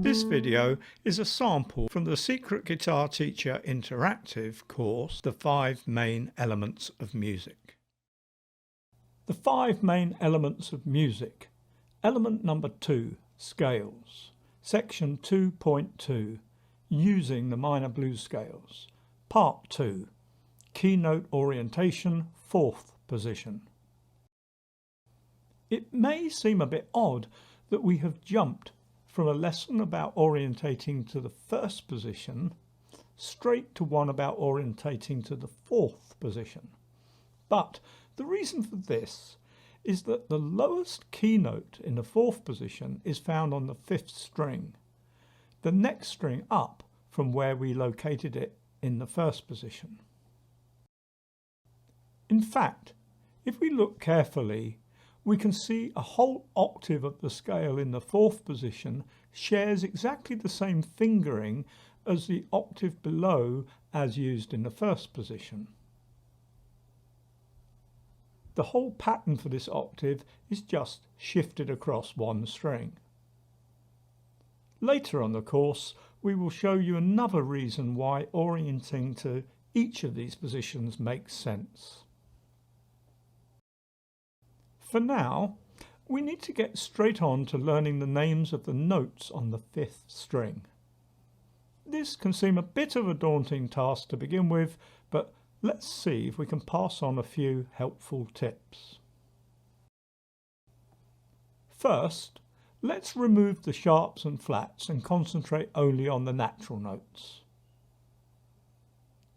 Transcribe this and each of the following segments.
This video is a sample from the Secret Guitar Teacher Interactive course, The 5 Main Elements of Music. The 5 main elements of music. Element number 2, scales. Section 2.2, using the minor blues scales. Part 2, keynote orientation, 4th position. It may seem a bit odd that we have jumped from a lesson about orientating to the 1st position straight to one about orientating to the 4th position. But the reason for this is that the lowest key note in the 4th position is found on the 5th string, the next string up from where we located it in the 1st position. In fact, if we look carefully, we can see a whole octave of the scale in the 4th position shares exactly the same fingering as the octave below as used in the 1st position. The whole pattern for this octave is just shifted across one string. Later on the course, we will show you another reason why orienting to each of these positions makes sense. For now, we need to get straight on to learning the names of the notes on the 5th string. This can seem a bit of a daunting task to begin with, but let's see if we can pass on a few helpful tips. First, let's remove the sharps and flats and concentrate only on the natural notes.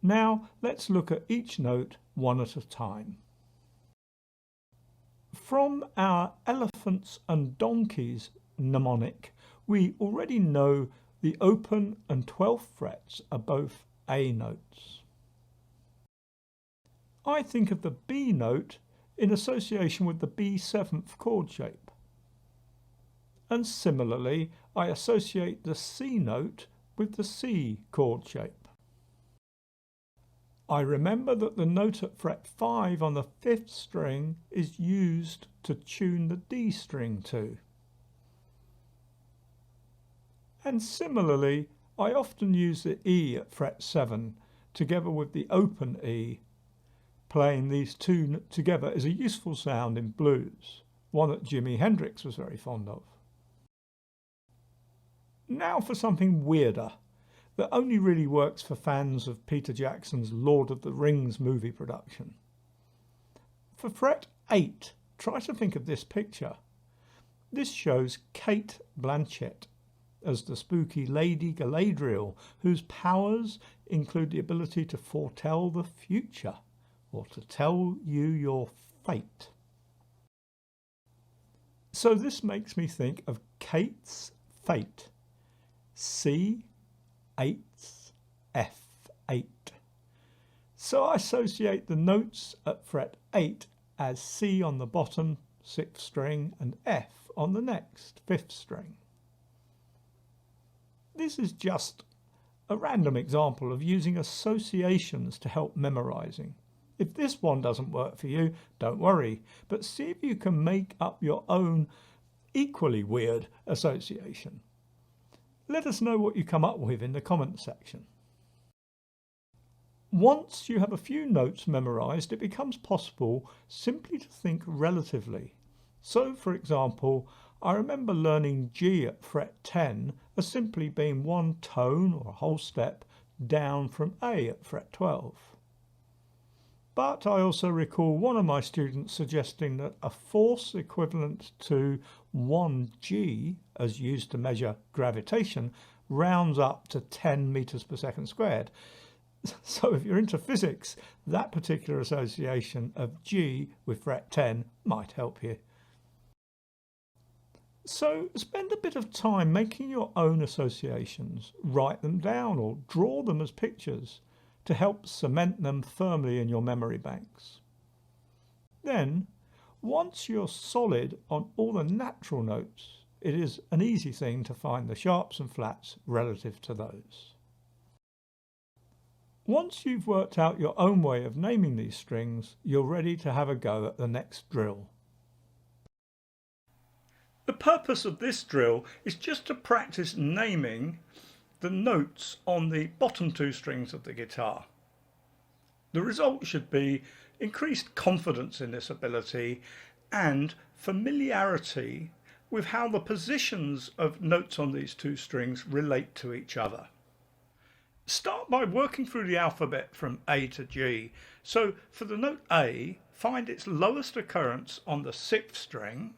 Now let's look at each note one at a time. From our elephants and donkeys mnemonic, we already know the open and 12th frets are both A notes. I think of the B note in association with the B7th chord shape. And similarly, I associate the C note with the C chord shape. I remember that the note at fret 5 on the 5th string is used to tune the D string to. And similarly, I often use the E at fret 7 together with the open E. Playing these two together is a useful sound in blues, one that Jimi Hendrix was very fond of. Now for something weirder that only really works for fans of Peter Jackson's Lord of the Rings movie production. For fret 8, try to think of this picture. This shows Cate Blanchett as the spooky Lady Galadriel, whose powers include the ability to foretell the future or to tell you your fate. So this makes me think of Cate's fate. C 8th, F8. So I associate the notes at fret 8 as C on the bottom 6th string and F on the next 5th string. This is just a random example of using associations to help memorizing. If this one doesn't work for you, don't worry, but see if you can make up your own equally weird association. Let us know what you come up with in the comments section. Once you have a few notes memorized, it becomes possible simply to think relatively. So, for example, I remember learning G at fret 10 as simply being one tone or a whole step down from A at fret 12. But I also recall one of my students suggesting that a force equivalent to 1g, as used to measure gravitation, rounds up to 10 meters per second squared. So if you're into physics, that particular association of G with fret 10 might help you. So spend a bit of time making your own associations, write them down or draw them as pictures to help cement them firmly in your memory banks. Then, once you're solid on all the natural notes, it is an easy thing to find the sharps and flats relative to those. Once you've worked out your own way of naming these strings, you're ready to have a go at the next drill. The purpose of this drill is just to practice naming the notes on the bottom two strings of the guitar. The result should be increased confidence in this ability and familiarity with how the positions of notes on these two strings relate to each other. Start by working through the alphabet from A to G. So for the note A, find its lowest occurrence on the 6th string.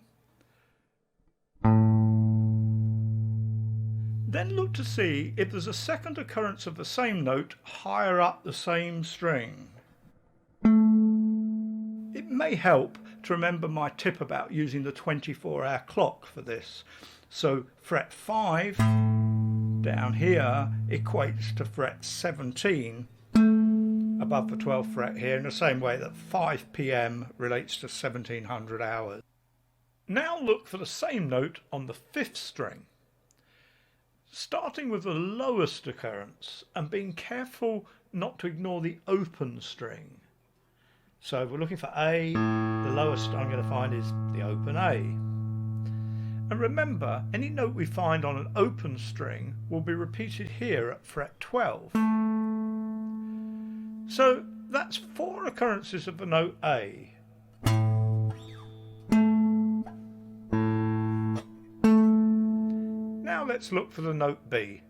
Then look to see if there's a second occurrence of the same note higher up the same string. It may help to remember my tip about using the 24-hour clock for this. So fret 5 down here equates to fret 17 above the 12th fret here, in the same way that 5 p.m. relates to 1700 hours. Now look for the same note on the 5th string, starting with the lowest occurrence and being careful not to ignore the open string. So if we're looking for A, the lowest I'm going to find is the open A. And remember, any note we find on an open string will be repeated here at fret 12. So that's 4 occurrences of the note A. Now let's look for the note B.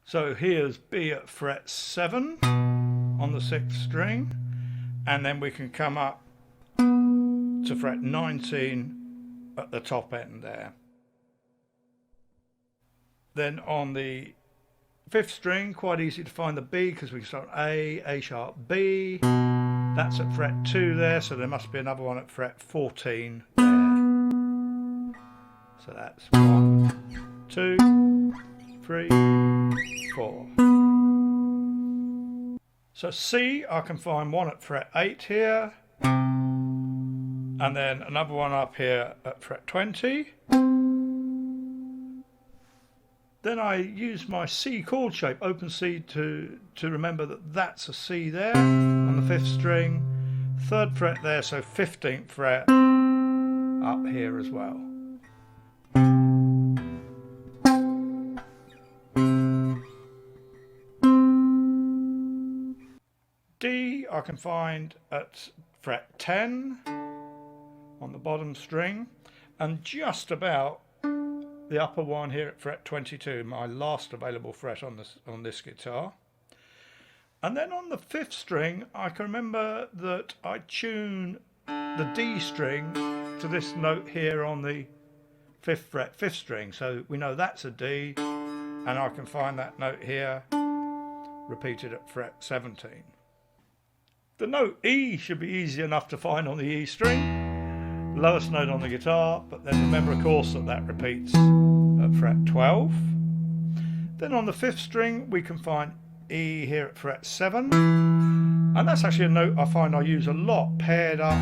So here's B at fret 7 on the 6th string, and then we can come up to fret 19 at the top end there. Then on the 5th string, quite easy to find the B because we start A sharp, B. That's at fret 2 there, so there must be another one at fret 14 there. So that's 1, 2, 3, 4. So C, I can find one at fret 8 here, and then another one up here at fret 20. Then I use my C chord shape, open C, to remember that that's a C there on the 5th string, 3rd fret there, so 15th fret up here as well. D I can find at fret 10 on the bottom string, and just about the upper one here at fret 22, my last available fret on this guitar. And then on the 5th string, I can remember that I tune the D string to this note here on the 5th fret, 5th string. So we know that's a D, and I can find that note here repeated at fret 17. The note E should be easy enough to find on the E string, lowest note on the guitar, but then remember of course that repeats at fret 12. Then on the 5th string we can find E here at fret 7, and that's actually a note I find I use a lot paired up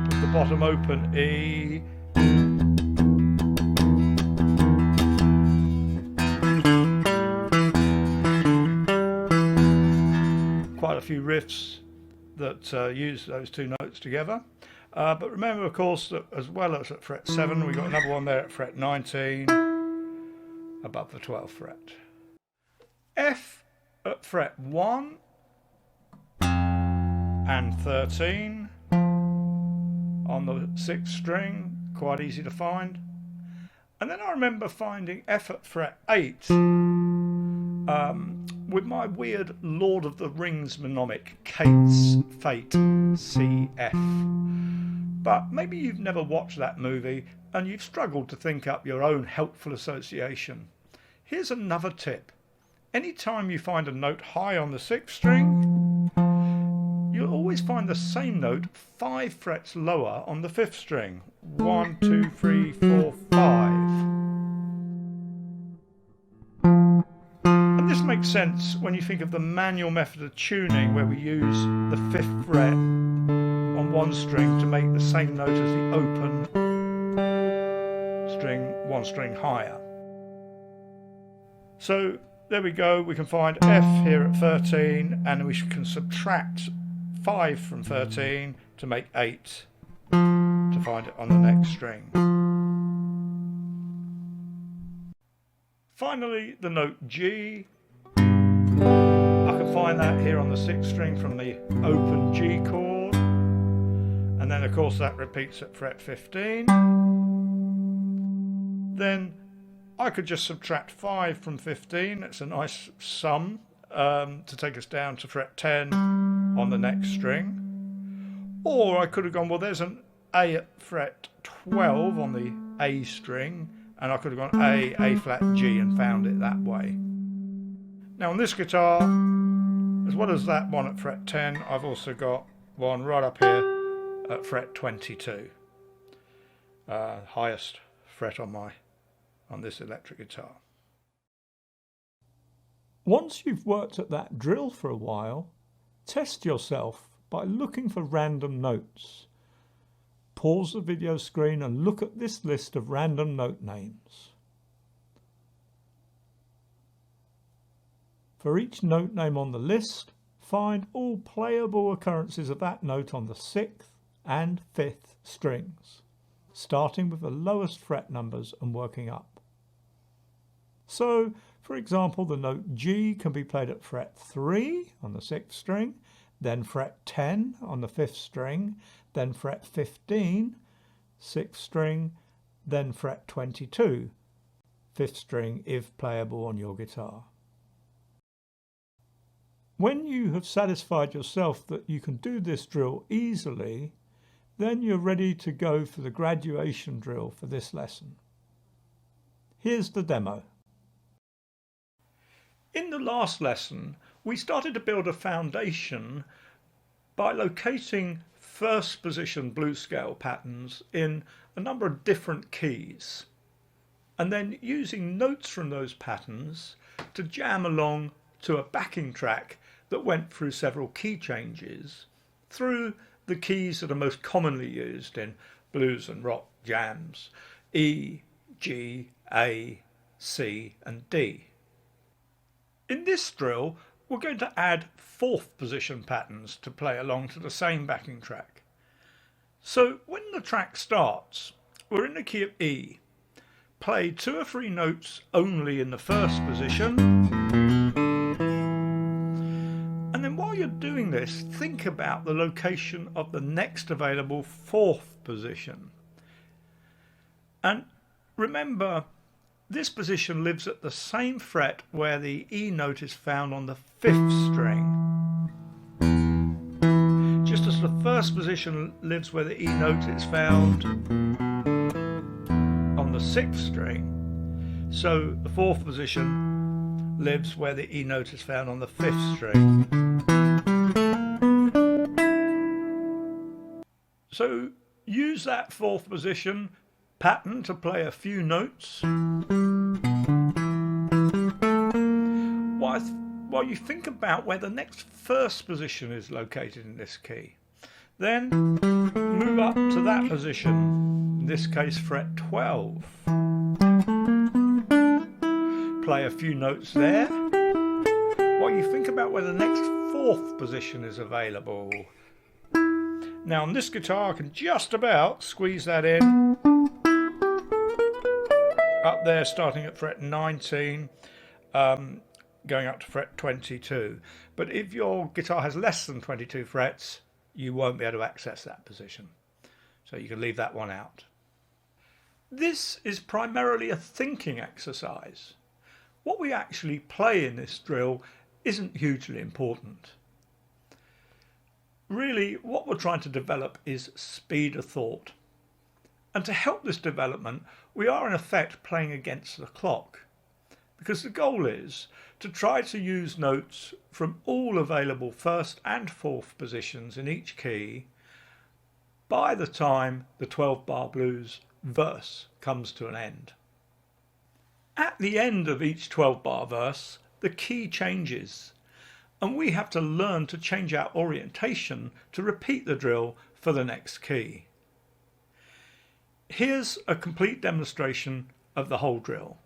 with the bottom open E. Quite a few riffs that use those two notes together. But remember, of course, that as well as at fret 7, we've got another one there at fret 19, above the 12th fret. F at fret 1 and 13 on the 6th string, quite easy to find. And then I remember finding F at fret 8 with my weird Lord of the Rings mnemonic, Kate's Fate, CF. But maybe you've never watched that movie and you've struggled to think up your own helpful association. Here's another tip. Anytime you find a note high on the 6th string, you'll always find the same note 5 frets lower on the 5th string. 1, 2, 3, 4, 5. And this makes sense when you think of the manual method of tuning, where we use the 5th fret on one string to make the same note as the open string, one string higher. So there we go, we can find F here at 13, and we can subtract 5 from 13 to make 8 to find it on the next string. Finally, the note G. I can find that here on the 6th string from the open G chord. And then of course that repeats at fret 15. Then I could just subtract 5 from 15. It's a nice sum to take us down to fret 10 on the next string. Or I could have gone, well, there's an A at fret 12 on the A string, and I could have gone A flat, G, and found it that way. Now on this guitar, as well as that one at fret 10, I've also got one right up here at fret 22. Highest fret on this electric guitar. Once you've worked at that drill for a while, test yourself by looking for random notes. Pause the video screen and look at this list of random note names. For each note name on the list, find all playable occurrences of that note on the 6th and 5th strings, starting with the lowest fret numbers and working up. So, for example, the note G can be played at fret 3 on the 6th string, then fret 10 on the 5th string, then fret 15, 6th string, then fret 22, 5th string if playable on your guitar. When you have satisfied yourself that you can do this drill easily, then you're ready to go for the graduation drill for this lesson. Here's the demo. In the last lesson, we started to build a foundation by locating first position blues scale patterns in a number of different keys, and then using notes from those patterns to jam along to a backing track that went through several key changes through the keys that are most commonly used in blues and rock jams: E, G, A, C and D. In this drill, we're going to add 4th position patterns to play along to the same backing track. So when the track starts, we're in the key of E. Play 2 or 3 notes only in the first position. And then while you're doing this, think about the location of the next available 4th position. And remember, this position lives at the same fret where the E note is found on the 5th string. Just as the first position lives where the E note is found on the 6th string, so the 4th position lives where the E note is found on the 5th string. So use that 4th position pattern to play a few notes while you think about where the next first position is located in this key. Then move up to that position, in this case fret 12. Play a few notes there while you think about where the next 4th position is available. Now on this guitar I can just about squeeze that in up there, starting at fret 19, going up to fret 22. But if your guitar has less than 22 frets, you won't be able to access that position. So you can leave that one out. This is primarily a thinking exercise. What we actually play in this drill isn't hugely important. Really, what we're trying to develop is speed of thought. And to help this development, we are in effect playing against the clock, because the goal is to try to use notes from all available 1st and 4th positions in each key by the time the 12-bar blues verse comes to an end. At the end of each 12-bar verse, the key changes, and we have to learn to change our orientation to repeat the drill for the next key. Here's a complete demonstration of the whole drill.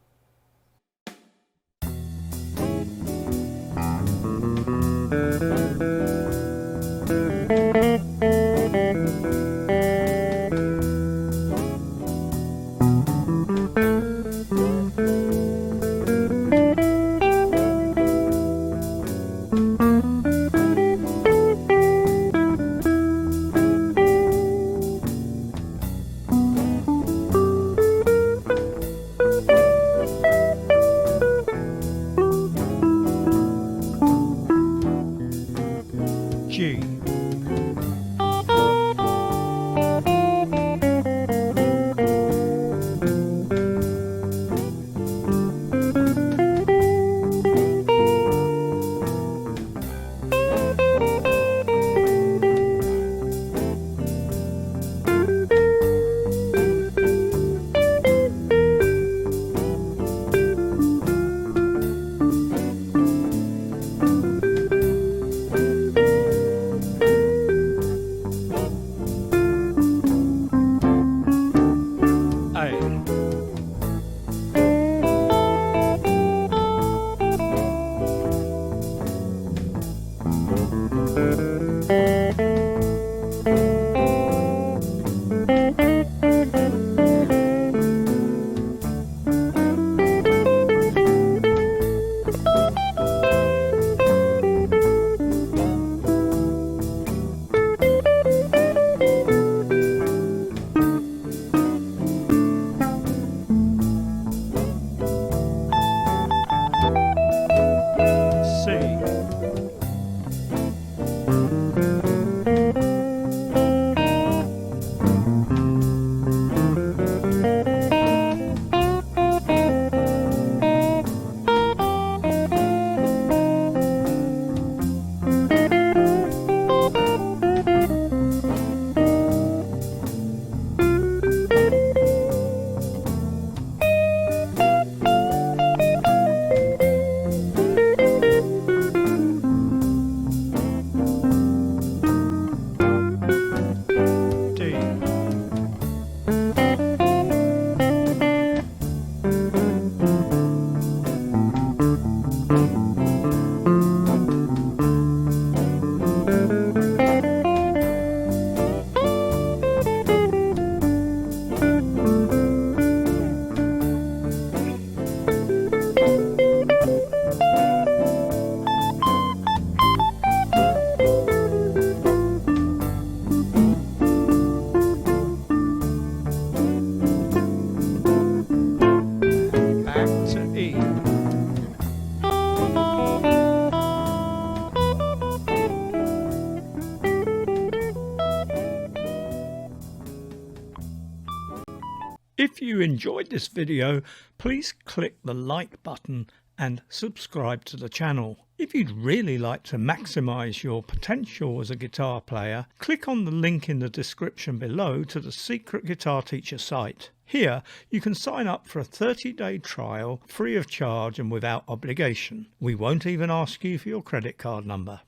enjoyed this video, please click the like button and subscribe to the channel. If you'd really like to maximize your potential as a guitar player, click on the link in the description below to the Secret Guitar Teacher site. Here you can sign up for a 30-day trial free of charge and without obligation. We won't even ask you for your credit card number.